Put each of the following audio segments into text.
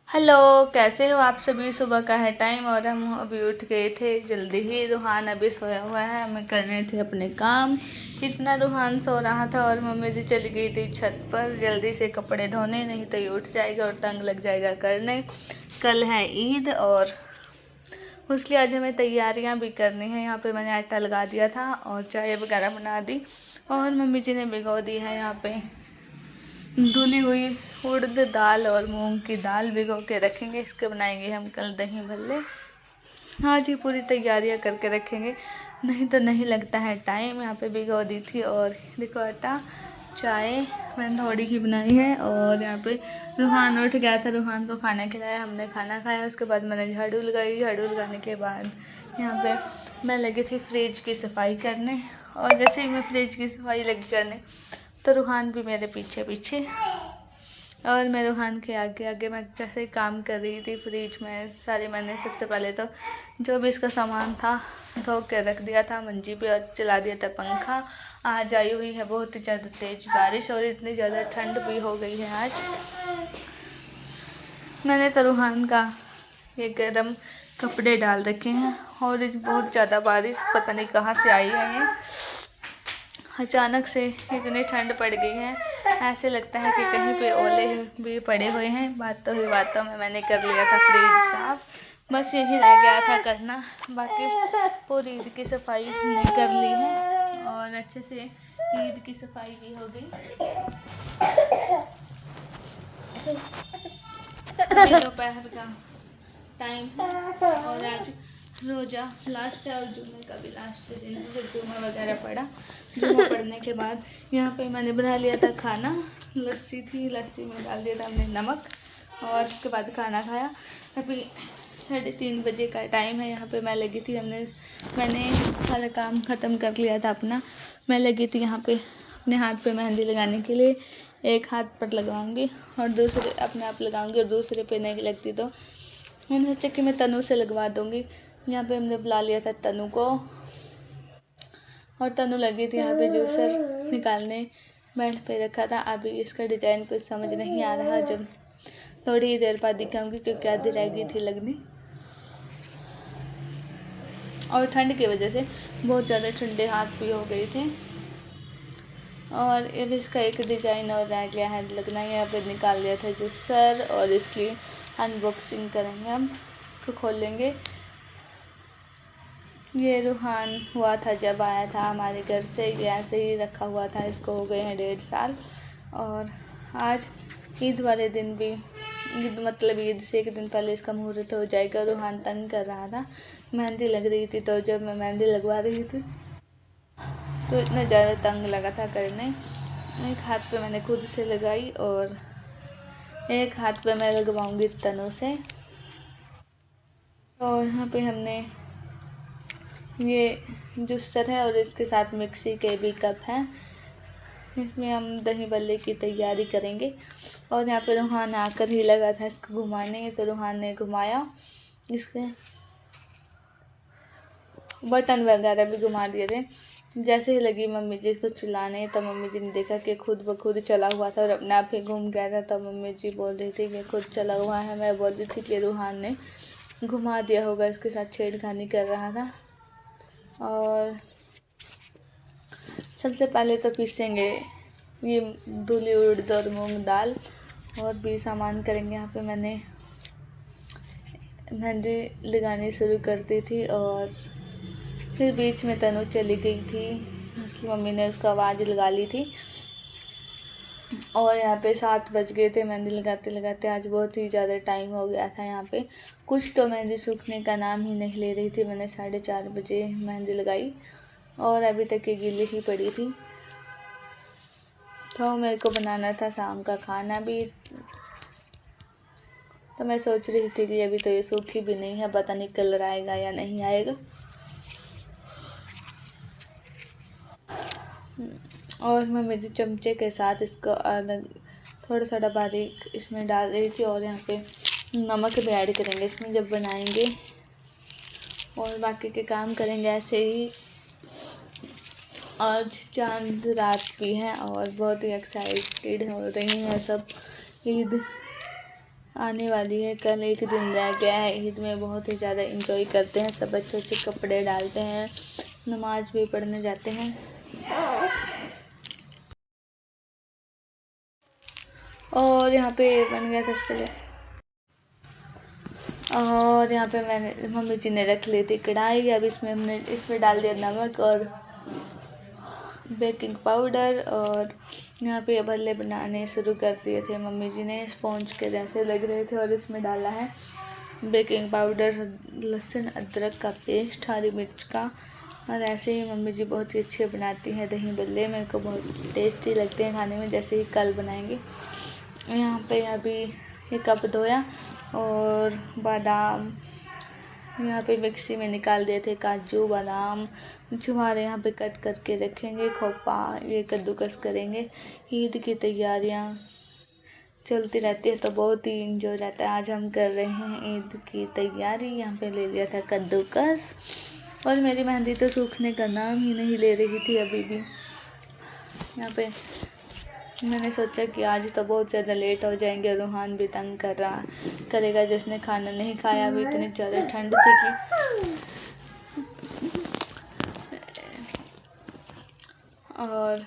Hello, कैसे हो आप सभी। सुबह का है टाइम और हम अभी उठ गए थे जल्दी ही। रूहान अभी सोया हुआ है, हमें करने थे अपने काम। इतना रूहान सो रहा था और मम्मी जी चली गई थी छत पर जल्दी से कपड़े धोने, नहीं तो ये उठ जाएगा और तंग लग जाएगा करने। कल है ईद और उसके लिए आज हमें तैयारियां भी करनी है। यहाँ पे मैंने आटा लगा दिया था और चाय वगैरह बना दी और मम्मी जी ने भिगो दी है यहाँ पे धुली हुई उड़द दाल और मूंग की दाल भिगो के रखेंगे। इसके बनाएंगे हम कल दही भल्ले। हाँ जी, पूरी तैयारियां करके रखेंगे, नहीं तो नहीं लगता है टाइम। यहाँ पे भिगो दी थी और देखो आटा। चाय मैंने थोड़ी ही बनाई है और यहाँ पे रूहान उठ गया था, रूहान को खाना खिलाया, हमने खाना खाया। उसके बाद मैंने झाड़ू लगाई। झाड़ू लगाने के बाद यहाँ पे मैं लगी थी फ्रिज की सफाई करने और जैसे ही मैं फ्रिज की सफाई लगी करने तो रूहान भी मेरे पीछे पीछे और मैं रूहान के आगे आगे मैं जैसे काम कर रही थी फ्रिज में सारी। मैंने सबसे पहले तो जो भी इसका सामान था धो के रख दिया था, मंजी पे, और चला दिया था पंखा। आज आई हुई है बहुत ही ज़्यादा तेज़ बारिश और इतनी ज़्यादा ठंड भी हो गई है आज। मैंने तो रूहान का ये गर्म कपड़े डाल रखे हैं और इस बहुत ज़्यादा बारिश पता नहीं कहाँ से आई है। ये अचानक से इतनी ठंड पड़ गई है, ऐसे लगता है कि कहीं पे ओले भी पड़े हुए हैं। बातों ही बातों में मैंने कर लिया था फ्रिज साफ, बस यही रह गया था करना। बाकी पूरी ईद की सफाई हमने कर ली है और अच्छे से ईद की सफाई भी हो गई। दोपहर का टाइम और आज रोज़ा लास्ट है और जुम्मे का भी लास्ट दिन है। फिर जुम्मा वगैरह पढ़ा, जुम्मा पढ़ने के बाद यहाँ पे मैंने बना लिया था खाना। लस्सी थी, लस्सी में डाल दिया था हमने नमक और उसके बाद खाना खाया। अभी 3:30 बजे का टाइम है। यहाँ पे मैं लगी थी, मैंने सारा काम ख़त्म कर लिया था अपना। मैं लगी थी यहाँ पे अपने हाथ पे मेहंदी लगाने के लिए। एक हाथ पर लगाऊंगी और दूसरे अपने आप लगाऊंगी और दूसरे पे नहीं लगती तो मैंने सोचा कि मैं तनु से लगवा दूंगी। यहाँ पे हमने बुला लिया था तनु को और तनु लगी थी यहाँ पे जूसर निकालने, बेड पे रखा था। अभी इसका डिजाइन कुछ समझ नहीं आ रहा, जब थोड़ी ही देर बाद दिखाऊंगी क्योंकि आधी रह गई थी लगनी और ठंड की वजह से बहुत ज़्यादा ठंडे हाथ भी हो गए थे। और अब इसका एक डिज़ाइन और रह गया है लगना। यहाँ पे निकाल लिया था जूसर और इसकी अनबॉक्सिंग करेंगे हम, इसको खोलेंगे। ये रूहान हुआ था जब आया था हमारे घर से, ये ऐसे ही रखा हुआ था, इसको हो गए हैं 1.5 साल। और आज ईद वाले दिन भी मतलब ईद से एक दिन पहले इसका मुहूर्त हो जाएगा। रूहान तंग कर रहा था, मेहंदी लग रही थी, तो जब मैं मेहंदी लगवा रही थी तो इतना ज़्यादा तंग लगा था करने। एक हाथ पे मैंने खुद से लगाई और एक हाथ पे मैं लगवाऊंगी तनु से। और यहाँ पे हमने ये जूसर है और इसके साथ मिक्सी के भी कप हैं, इसमें हम दही बल्ले की तैयारी करेंगे। और यहाँ पे रूहान आकर ही लगा था इसको घुमाने, तो रूहान ने घुमाया, इसके बटन वगैरह भी घुमा दिए थे। जैसे ही लगी मम्मी जी इसको चिल्लाने तो मम्मी जी ने देखा कि खुद ब खुद चला हुआ था और अपने आप ही घूम गया था। तो मम्मी जी बोल रही थी कि खुद चला हुआ है। मैं बोल रही थी कि रूहान ने घुमा दिया होगा, इसके साथ छेड़खानी कर रहा था। और सबसे पहले तो पीसेंगे ये धुली उड़द और मूंग दाल और भी सामान करेंगे। यहाँ पे मैंने मेहंदी लगानी शुरू कर दी थी और फिर बीच में तनु चली गई थी, उसकी मम्मी ने उसको आवाज़ लगा ली थी। और यहाँ पे 7 बज गए थे मेहंदी लगाते लगाते। आज बहुत ही ज़्यादा टाइम हो गया था। यहाँ पे कुछ तो मेहंदी सूखने का नाम ही नहीं ले रही थी। मैंने 4:30 बजे मेहंदी लगाई और अभी तक ये गीली ही पड़ी थी। तो मेरे को बनाना था शाम का खाना भी, तो मैं सोच रही थी कि अभी तो ये सूखी भी नहीं है, पता नहीं कलर आएगा या नहीं आएगा। और मैं मेरे चमचे के साथ इसको अलग थोड़ा थोड़ा बारीक इसमें डाल रही थी। और यहाँ पे नमक भी ऐड करेंगे इसमें जब बनाएंगे और बाकी के काम करेंगे ऐसे ही। आज चांद रात भी है और बहुत ही एक्साइटेड हो रही हैं सब ईद आने वाली है। कल एक दिन रह गया है। ईद में बहुत ही ज़्यादा इंजॉय करते हैं सब, अच्छे अच्छे कपड़े डालते हैं, नमाज भी पढ़ने जाते हैं। और यहाँ पे बन गया था इसके लिए। और यहाँ पे मैंने मम्मी जी ने रख ली थी कढ़ाई। अब इसमें डाल दिया नमक और बेकिंग पाउडर। और यहाँ पे भल्ले बनाने शुरू कर दिए थे मम्मी जी ने, स्पॉन्ज के जैसे लग रहे थे। और इसमें डाला है बेकिंग पाउडर, लहसुन अदरक का पेस्ट, हरी मिर्च का। और ऐसे ही मम्मी जी बहुत ही अच्छे बनाती हैं दही भल्ले, मेरे को बहुत टेस्टी लगते हैं खाने में, जैसे ही कल बनाएंगे। यहाँ पे अभी ये कप धोया और बादाम यहाँ पे मिक्सी में निकाल दिए थे, काजू बादाम छुहारे यहाँ पे कट करके रखेंगे, खोपा ये कद्दूकस करेंगे। ईद की तैयारियाँ चलती रहती है तो बहुत ही इंजॉय रहता है। आज हम कर रहे हैं ईद की तैयारी। यहाँ पे ले लिया था कद्दूकस और मेरी मेहंदी तो सूखने का नाम ही नहीं ले रही थी अभी भी। यहाँ पे मैंने सोचा कि आज तो बहुत ज़्यादा लेट हो जाएंगे, रूहान भी तंग करेगा जिसने खाना नहीं खाया। अभी इतनी ज़्यादा ठंड थी कि और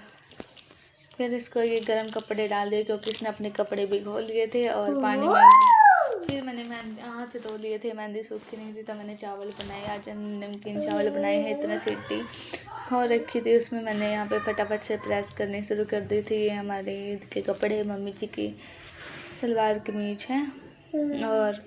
फिर इसको ये गर्म कपड़े डाल दिए क्योंकि इसने अपने कपड़े भिगो लिए थे और पानी में। फिर मैंने हाथ धो लिए थे, मेहंदी सूखी नहीं थी तो मैंने चावल बनाए। आज हमने नमकीन चावल बनाए हैं। इतना सीटी और रखी थी उसमें मैंने यहाँ पे फटाफट से प्रेस करनी शुरू कर दी थी। ये हमारे ईद के कपड़े मम्मी जी की सलवार कमीज है। और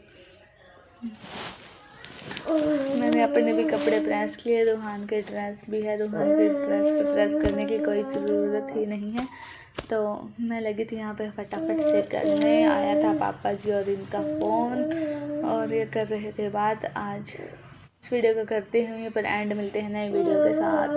मैंने अपने भी कपड़े प्रेस किए, रूहान के ड्रेस भी है। रूहान के ड्रेस पे प्रेस करने की कोई ज़रूरत ही नहीं है, तो मैं लगी थी यहाँ पे फटाफट से करने। आया था पापा जी और इनका फ़ोन और ये कर रहे थे बात। आज इस वीडियो को करते हैं पर एंड मिलते हैं नए वीडियो के साथ।